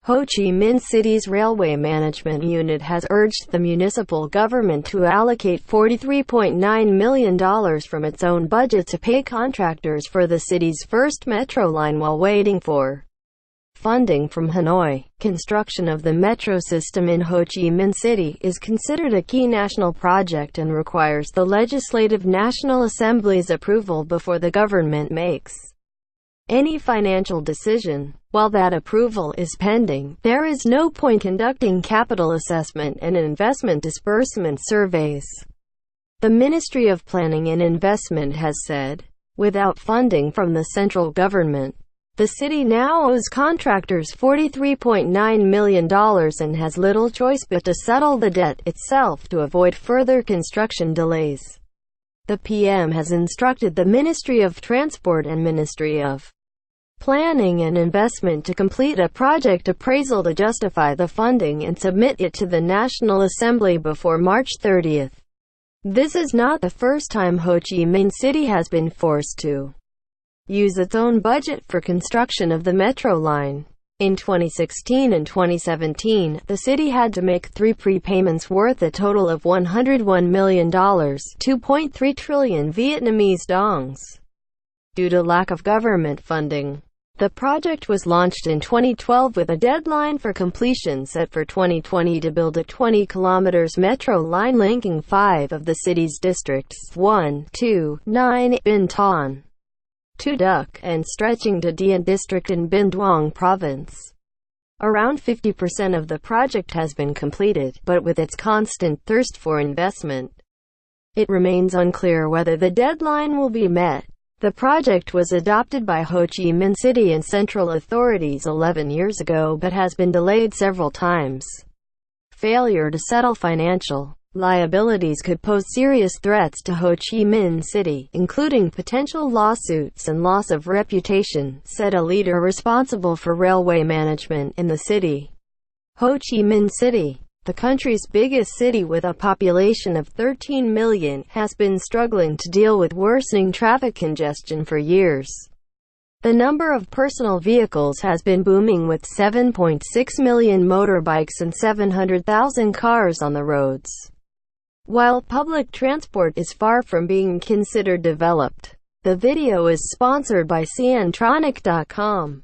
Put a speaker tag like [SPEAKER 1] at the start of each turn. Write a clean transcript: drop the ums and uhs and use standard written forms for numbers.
[SPEAKER 1] Ho Chi Minh City's Railway Management Unit has urged the municipal government to allocate $43.9 million from its own budget to pay contractors for the city's first metro line while waiting for funding from Hanoi. Construction of the metro system in Ho Chi Minh City is considered a key national project and requires the Legislative National Assembly's approval before the government makes any financial decision. While that approval is pending, there is no point conducting capital assessment and investment disbursement surveys, the Ministry of Planning and Investment has said. Without funding from the central government, the city now owes contractors $43.9 million and has little choice but to settle the debt itself to avoid further construction delays. The PM has instructed the Ministry of Transport and Ministry of Planning and Investment to complete a project appraisal to justify the funding and submit it to the National Assembly before March 30. This is not the first time Ho Chi Minh City has been forced to use its own budget for construction of the metro line. In 2016 and 2017, the city had to make 3 prepayments worth a total of $101 million, 2.3 trillion Vietnamese dongs, due to lack of government funding. The project was launched in 2012 with a deadline for completion set for 2020 to build a 20 km metro line linking 5 of the city's districts 1, 2, 9, Binh Ton, 2 Duc, and stretching to Dien District in Binh Duong Province. Around 50% of the project has been completed, but with its constant thirst for investment, it remains unclear whether the deadline will be met. The project was adopted by Ho Chi Minh City and central authorities 11 years ago but has been delayed several times. Failure to settle financial liabilities could pose serious threats to Ho Chi Minh City, including potential lawsuits and loss of reputation, said a leader responsible for railway management in the city. Ho Chi Minh City, the country's biggest city with a population of 13 million, has been struggling to deal with worsening traffic congestion for years. The number of personal vehicles has been booming with 7.6 million motorbikes and 700,000 cars on the roads, while public transport is far from being considered developed. The video is sponsored by Ciantronic.com.